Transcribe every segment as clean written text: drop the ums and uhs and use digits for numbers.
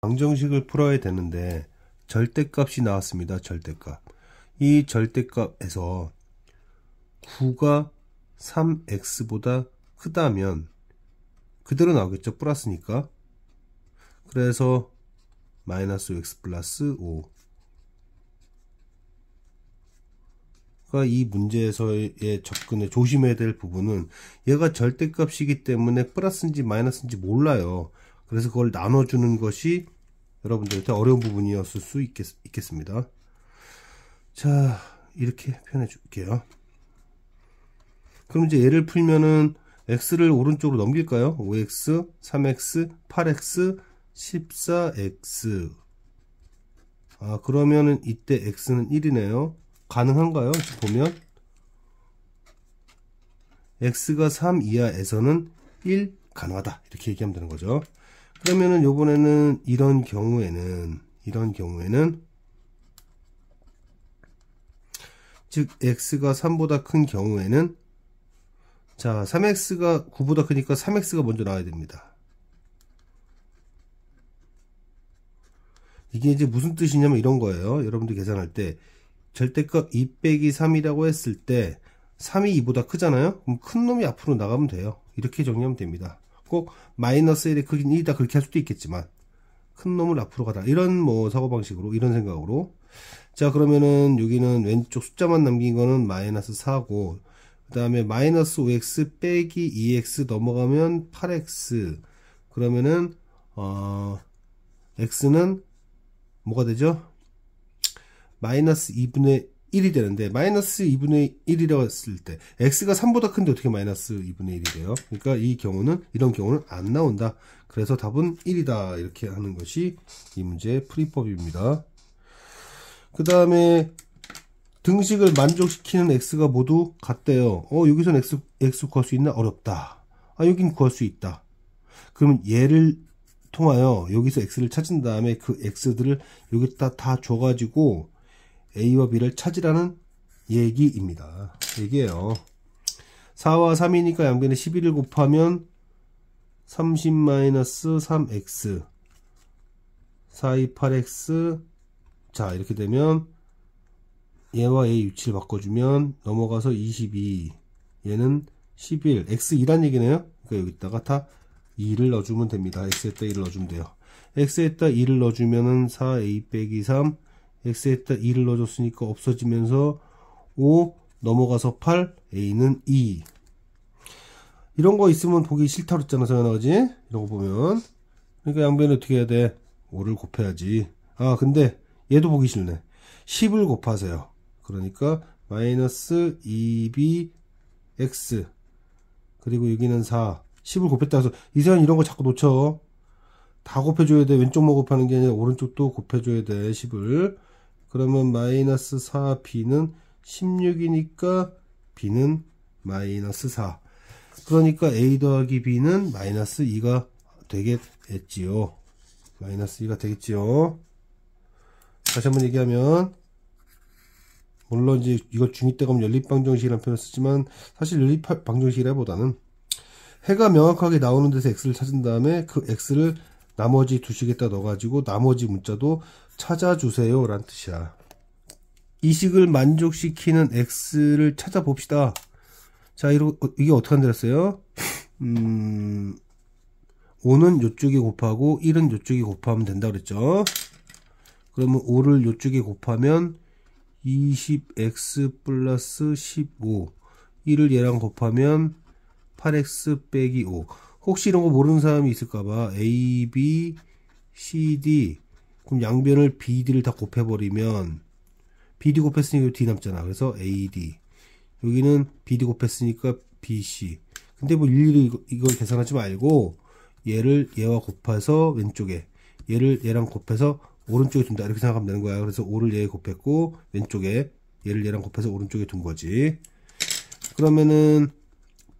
방정식을 풀어야 되는데 절대값이 나왔습니다. 절대값. 이 절대값에서 9가 3x보다 크다면 그대로 나오겠죠. 플러스니까. 그래서 마이너스 x 플러스 5가 이 문제에서의 접근에 조심해야 될 부분은 얘가 절대값이기 때문에 플러스인지 마이너스인지 몰라요. 그래서 그걸 나눠주는 것이 여러분들한테 어려운 부분이었을 수 있겠습니다. 자, 이렇게 표현해 줄게요. 그럼 이제 얘를 풀면은 x를 오른쪽으로 넘길까요? 5x, 3x, 8x, 14x. 그러면은 이때 x는 1이네요. 가능한가요? 보면 x가 3 이하에서는 1 가능하다. 이렇게 얘기하면 되는 거죠. 그러면은 요번에는 이런 경우에는 즉 x가 3보다 큰 경우에는 자 3x가 9보다 크니까 3x가 먼저 나와야 됩니다. 이게 이제 무슨 뜻이냐면 이런 거예요. 여러분들 계산할 때 절대값 2 빼기 3이라고 했을 때 3이 2보다 크잖아요. 그럼 큰 놈이 앞으로 나가면 돼요. 이렇게 정리하면 됩니다. 꼭 마이너스 1의 크기는 1이다 그렇게 할 수도 있겠지만 큰 놈을 앞으로 가다 이런 뭐 사고방식으로 이런 생각으로 자 그러면은 여기는 왼쪽 숫자만 남긴 거는 마이너스 4고 그 다음에 마이너스 5x 빼기 2x 넘어가면 8x 그러면은 x는 뭐가 되죠? 마이너스 2분의 1이 되는데 마이너스 2분의 1이라고 했을 때 x가 3보다 큰데 어떻게 마이너스 2분의 1이 돼요? 그러니까 이런 경우는 안 나온다. 그래서 답은 1이다 이렇게 하는 것이 이 문제의 풀이법입니다. 그 다음에 등식을 만족시키는 x가 모두 같대요. 여기서는 x 구할 수 있나? 어렵다. 여긴 구할 수 있다. 그러면 얘를 통하여 여기서 x를 찾은 다음에 그 x들을 여기다 다 줘가지고 a와 b를 찾으라는 얘기입니다. 얘기예요. 4와 3이니까 양변에 11을 곱하면 30-3x 4, 2, 8x 자 이렇게 되면 얘와 얘의 위치를 바꿔주면 넘어가서 22 얘는 11 x2란 얘기네요. 그러니까 여기다가 다 2를 넣어주면 됩니다. x에다 2를 넣어주면 돼요. x에다 2를 넣어주면은 4a 빼기 3 x에다 2를 넣어줬으니까 없어지면서 5 넘어가서 8 a는 2 이런 거 있으면 보기 싫다고 했잖아 서연아 그지? 이런 거 보면 그러니까 양변에 어떻게 해야 돼? 5를 곱해야지. 근데 얘도 보기 싫네. 10을 곱하세요. 그러니까 마이너스 2b x 그리고 여기는 4 10을 곱했다 해서 이세연 이런 거 자꾸 놓쳐. 다 곱해줘야 돼. 왼쪽만 곱하는 게 아니라 오른쪽도 곱해줘야 돼. 10을 그러면 마이너스 4b는 16이니까 b는 마이너스 4 그러니까 a 더하기 b는 마이너스 2가 되겠지요. 마이너스 2가 되겠지요. 다시 한번 얘기하면 물론 이제 이거 중2 때 가면 연립방정식이라는 표현을 쓰지만 사실 연립방정식이라보다는 해가 명확하게 나오는 데서 x를 찾은 다음에 그 x를 나머지 두 식에다 넣어가지고 나머지 문자도 찾아주세요 라는 뜻이야. 이 식을 만족시키는 x를 찾아봅시다. 자 이게 어떻게 한다랬어요? 5는 요쪽에 곱하고 1은 요쪽에 곱하면 된다 그랬죠. 그러면 5를 요쪽에 곱하면 20x 플러스 15 1을 얘랑 곱하면 8x 빼기 5 혹시 이런 거 모르는 사람이 있을까봐 a, b, c, d 그럼 양변을 b, d를 다 곱해버리면 b, d 곱했으니까 d 남잖아. 그래서 a, d 여기는 b, d 곱했으니까 b, c 근데 뭐 일일이 이걸 계산하지 말고 얘를 얘와 곱해서 왼쪽에 얘를 얘랑 곱해서 오른쪽에 둔다 이렇게 생각하면 되는 거야. 그래서 5를 얘에 곱했고 왼쪽에 얘를 얘랑 곱해서 오른쪽에 둔 거지. 그러면은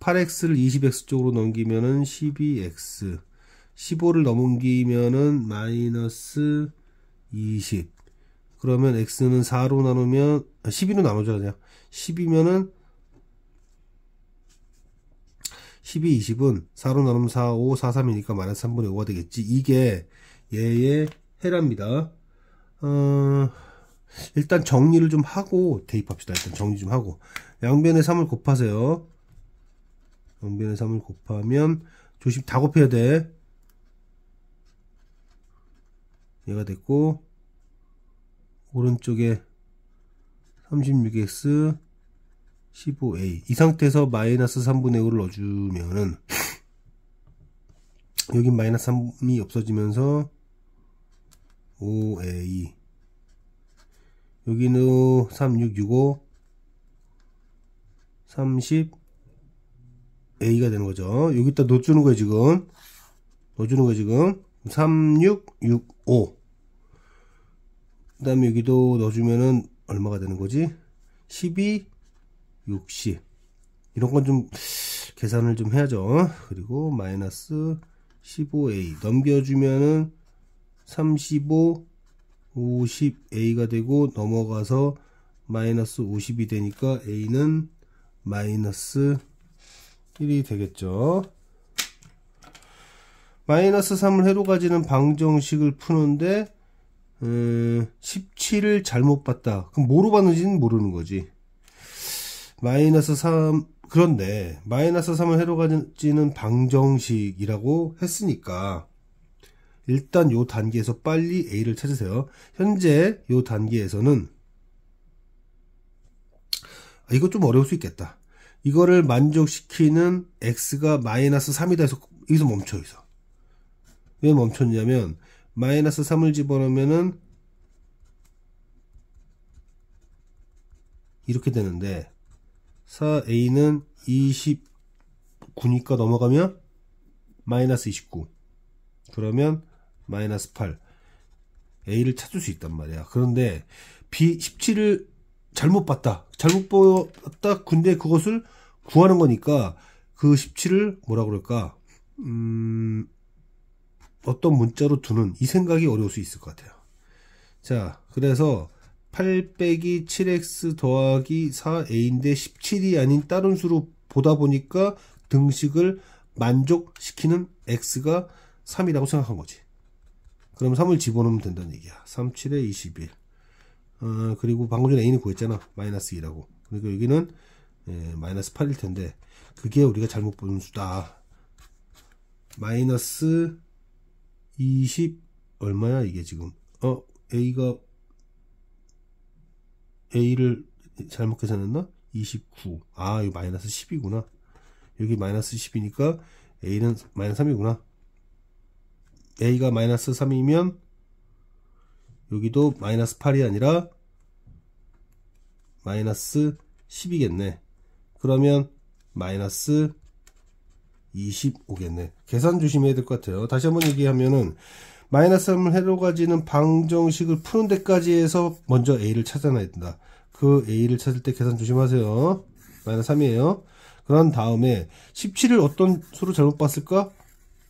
8x를 20x 쪽으로 넘기면은 12x 15를 넘기면은 마이너스 20 그러면 x는 4로 나누면 12로 나누자 그냥 10이면은 12, 20은 4로 나누면 4, 5, 4, 3이니까 마이너스 3분의 5가 되겠지. 이게 얘의 해랍니다. 일단 정리를 좀 하고 대입합시다. 일단 정리 좀 하고 양변에 3을 곱하세요. 양변에 3을 곱하면 조심 다 곱해야 돼. 얘가 됐고 오른쪽에 36x 15a 이 상태에서 마이너스 3분의 5를 넣어주면은 여기 마이너스 3이 없어지면서 5a 여기는 3665 30a가 되는 거죠. 여기다 넣어주는 거예요 지금. 넣어주는 거예요 지금. 3665 그 다음에 여기도 넣어주면은 얼마가 되는 거지? 12 60 이런 건 좀 계산을 좀 해야죠. 그리고 마이너스 15a 넘겨주면은 35 50a가 되고 넘어가서 마이너스 50이 되니까 a는 마이너스 1이 되겠죠. 마이너스 3을 해로 가지는 방정식을 푸는데 17을 잘못 봤다. 그럼 뭐로 봤는지는 모르는 거지. 마이너스 3 그런데 마이너스 3을 해로 가지는 방정식이라고 했으니까 일단 요 단계에서 빨리 a를 찾으세요. 현재 요 단계에서는 이거 좀 어려울 수 있겠다. 이거를 만족시키는 x가 마이너스 3이다 해서 여기서 멈춰 있어. 왜 멈췄냐면 마이너스 3을 집어넣으면은 이렇게 되는데 4a는 29니까 넘어가면 마이너스 29 그러면 마이너스 8 a를 찾을 수 있단 말이야. 그런데 B17을 잘못 봤다. 잘못 봤다. 근데 그것을 구하는 거니까 그 17을 뭐라 그럴까 어떤 문자로 두는 이 생각이 어려울 수 있을 것 같아요. 자, 그래서 8 빼기 7x 더하기 4a인데 17이 아닌 다른 수로 보다 보니까 등식을 만족시키는 x가 3이라고 생각한 거지. 그럼 3을 집어넣으면 된다는 얘기야. 3, 7에 21. 그리고 방금 전에 a는 구했잖아. 마이너스 2라고. 그리고 여기는 마이너스 8일 텐데 그게 우리가 잘못 본 수다. 마이너스 20 얼마야 이게 지금? a를 잘못 계산했나? 29. 아, 이거 마이너스 10이구나. 여기 마이너스 10이니까 a는 마이너스 3이구나. a가 마이너스 3이면 여기도 마이너스 8이 아니라 마이너스 10이겠네. 그러면 마이너스 25겠네. 계산 조심해야 될 것 같아요. 다시 한번 얘기하면은 마이너스 3을 해로 가지는 방정식을 푸는 데까지 해서 먼저 a를 찾아놔야 된다. 그 a를 찾을 때 계산 조심하세요. 마이너스 3이에요. 그런 다음에 17을 어떤 수로 잘못 봤을까?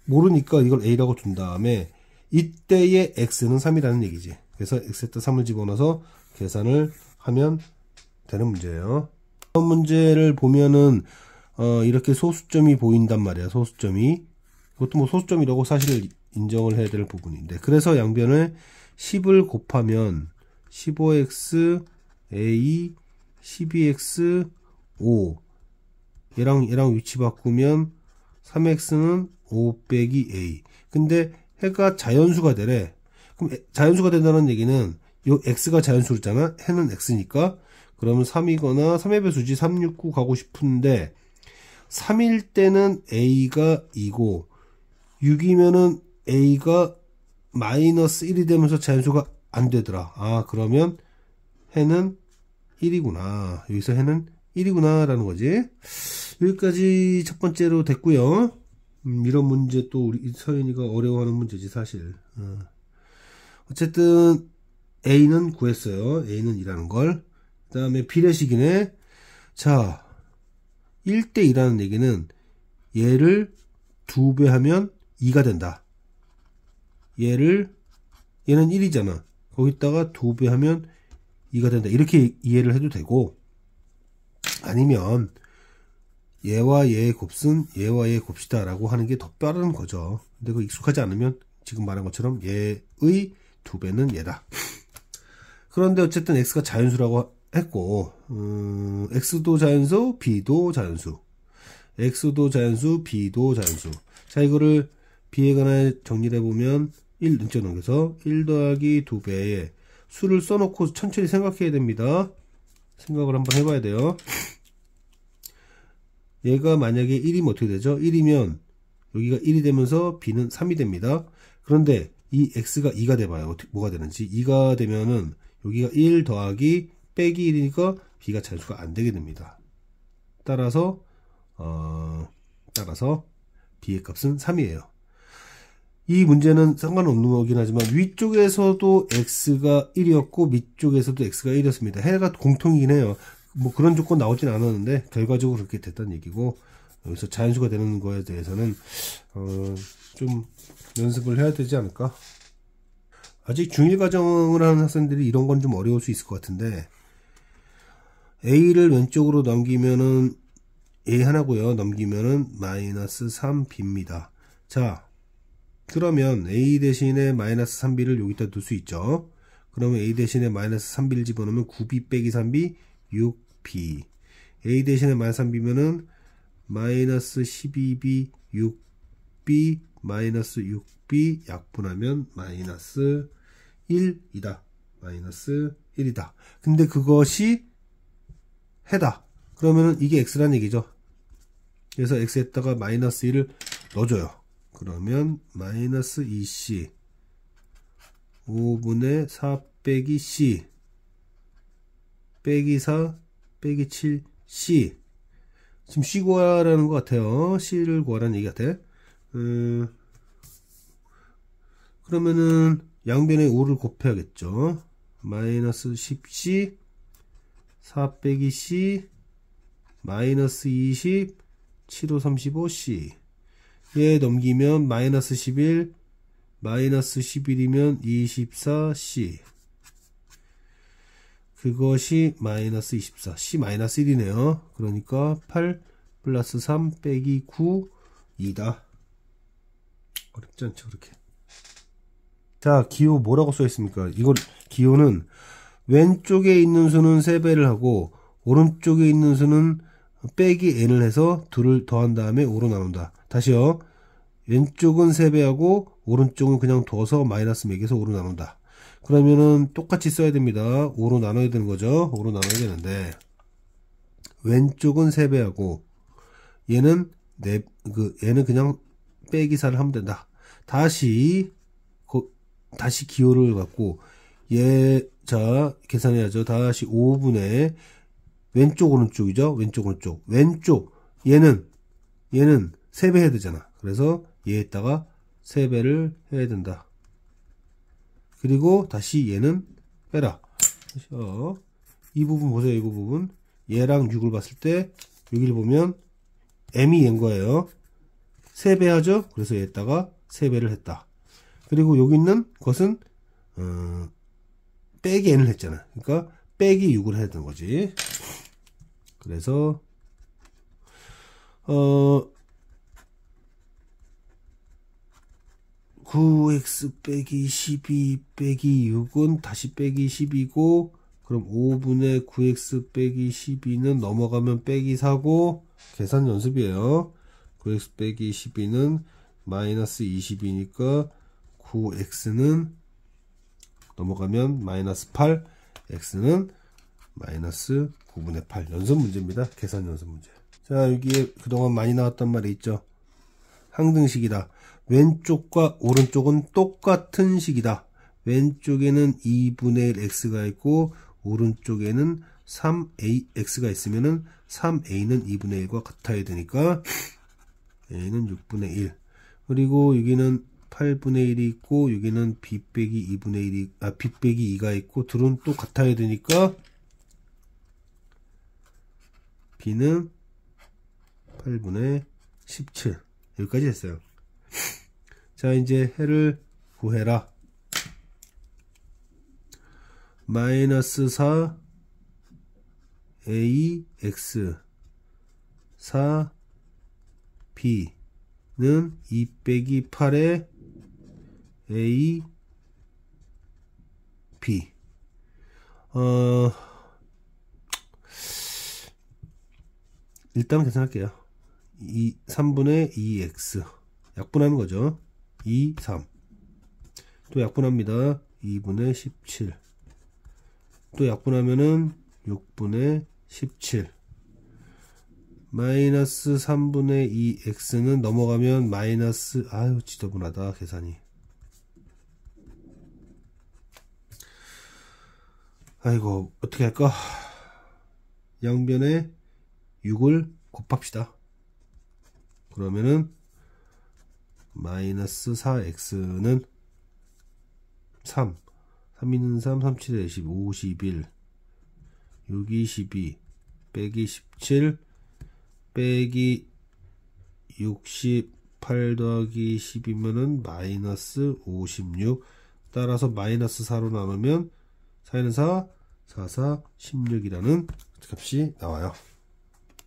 모르니까 이걸 a라고 둔 다음에 이때의 x는 3이라는 얘기지. 그래서 x에다 3을 집어넣어서 계산을 하면 되는 문제예요. 이런 문제를 보면은 이렇게 소수점이 보인단 말이야. 소수점이. 그것도 뭐 소수점이라고 사실 인정을 해야 될 부분인데. 그래서 양변을 10을 곱하면 15x a 12x 5 얘랑 위치 바꾸면 3x는 5 빼기 a. 근데 해가 자연수가 되래. 그럼 자연수가 된다는 얘기는 요 x가 자연수잖아. 해는 x니까. 그러면 3이거나 3의 배수지 369 가고 싶은데 3일 때는 a가 2고 6이면은 a가 마이너스 1이 되면서 자연수가 안 되더라. 아, 그러면 해는 1이구나. 여기서 해는 1이구나 라는 거지. 여기까지 첫 번째로 됐고요. 이런 문제 또 우리 서윤이가 어려워하는 문제지 사실. 어쨌든 a는 구했어요. a는 2라는 걸. 그 다음에 비례식이네. 자, 1대2라는 얘기는 얘를 2배 하면 2가 된다. 얘는 1이잖아. 거기다가 2배 하면 2가 된다. 이렇게 이해를 해도 되고, 아니면 얘와 얘의 곱은 얘와 얘의 곱이다 라고 하는 게 더 빠른 거죠. 근데 그거 익숙하지 않으면 지금 말한 것처럼 얘의 2배는 얘다. 그런데 어쨌든 x가 자연수라고 했고 x도 자연수, b도 자연수. x도 자연수, b도 자연수. 자, 이거를 b에 관해 정리를 해보면 1 눈째 넘겨서 1 더하기 2배의 수를 써놓고 천천히 생각해야 됩니다. 생각을 한번 해봐야 돼요. 얘가 만약에 1이면 어떻게 되죠? 1이면 여기가 1이 되면서 b는 3이 됩니다. 그런데 이 x가 2가 돼봐요. 뭐가 되는지. 2가 되면은 여기가 1 더하기 빼기 1이니까 b가 자연수가 안 되게 됩니다. 따라서 b의 값은 3이에요. 이 문제는 상관없는 거긴 하지만 위쪽에서도 x가 1이었고 밑쪽에서도 x가 1이었습니다. 해가 공통이긴 해요. 뭐 그런 조건 나오진 않았는데 결과적으로 그렇게 됐다는 얘기고, 여기서 자연수가 되는 거에 대해서는 좀 연습을 해야 되지 않을까. 아직 중1 과정을 하는 학생들이 이런 건 좀 어려울 수 있을 것 같은데, a를 왼쪽으로 넘기면은 a 하나고요. 넘기면은 마이너스 3b입니다. 자, 그러면 a 대신에 마이너스 3b를 여기다 둘 수 있죠. 그러면 a 대신에 마이너스 3b를 집어넣으면 9b 빼기 3b 6b. a 대신에 마이너스 3b면은 마이너스 12b 6b 마이너스 6b 약분하면 마이너스 1이다. 마이너스 1이다. 근데 그것이 해다. 그러면은 이게 x란 얘기죠. 그래서 x에다가 마이너스 1을 넣어줘요. 그러면 마이너스 2c 5분의 4 빼기 c 빼기 4 빼기 7c. 지금 c 구하라는 것 같아요. c를 구하라는 얘기 같아. 그러면은 양변에 5를 곱해야겠죠. 마이너스 10c 4 빼기 c 마이너스 20 7호 35c. 얘 넘기면 마이너스 11 마이너스 11이면 24c. 그것이 마이너스 24 c 마이너스 1이네요. 그러니까 8 플러스 3 빼기 9 2다. 어렵지 않죠 그렇게. 자, 기호 뭐라고 써 있습니까? 이걸 기호는 왼쪽에 있는 수는 3배를 하고 오른쪽에 있는 수는 빼기 n을 해서 2를 더한 다음에 5로 나눈다. 다시요. 왼쪽은 3배하고 오른쪽은 그냥 둬서 마이너스 매겨서 5로 나눈다. 그러면은 똑같이 써야 됩니다. 5로 나눠야 되는 거죠. 5로 나눠야 되는데 왼쪽은 3배하고 얘는 얘는 그냥 빼기 4를 하면 된다. 다시 기호를 갖고 자 계산해야죠. 다시 5분의 왼쪽 오른쪽이죠. 왼쪽 오른쪽. 왼쪽 얘는 3배 해야 되잖아. 그래서 얘에다가 3배를 해야 된다. 그리고 다시 얘는 빼라. 이 부분 보세요. 이 부분. 얘랑 6을 봤을 때 여기를 보면 m이 얘인 거예요. 3배 하죠. 그래서 얘에다가 3배를 했다. 그리고 여기 있는 것은 빼기 n을 했잖아. 그러니까 빼기 6을 해야 되는 거지. 그래서 9x 빼기 12 빼기 6은 다시 빼기 10이고, 그럼 5분의 9x 빼기 12는 넘어가면 빼기 4고, 계산 연습이에요. 9x 빼기 12는 마이너스 20이니까 9x는 넘어가면 마이너스 8, x는 마이너스 9분의 8. 연습 문제입니다. 계산 연습 문제. 자, 여기에 그동안 많이 나왔단 말이 있죠. 항등식이다. 왼쪽과 오른쪽은 똑같은 식이다. 왼쪽에는 2분의 1 x가 있고 오른쪽에는 3ax가 있으면은 3a는 2분의 1과 같아야 되니까 a는 6분의 1. 그리고 여기는 8분의 1이 있고 여기는 b 빼기 2분의 1이 b 빼기 2가 있고 둘은 또 같아야 되니까 b는 8분의 17. 여기까지 했어요. 자, 이제 해를 구해라. 마이너스 4 ax 4 b는 2 빼기 8에 A, B. 일단 계산할게요. 3분의 2x. 약분하는 거죠. 2, 3. 또 약분합니다. 2분의 17. 또 약분하면은 6분의 17. 마이너스 3분의 2x는 넘어가면 마이너스, 아유, 지저분하다, 계산이. 아이고, 어떻게 할까? 양변에 6을 곱합시다. 그러면은, 마이너스 4x는 3. 3 있는 3, 3, 7에 10, 51. 6, 22. 빼기 17. 빼기 68 더하기 10이면은 마이너스 56. 따라서 마이너스 4로 나누면 4에는 4, 4, 4, 16이라는 값이 나와요.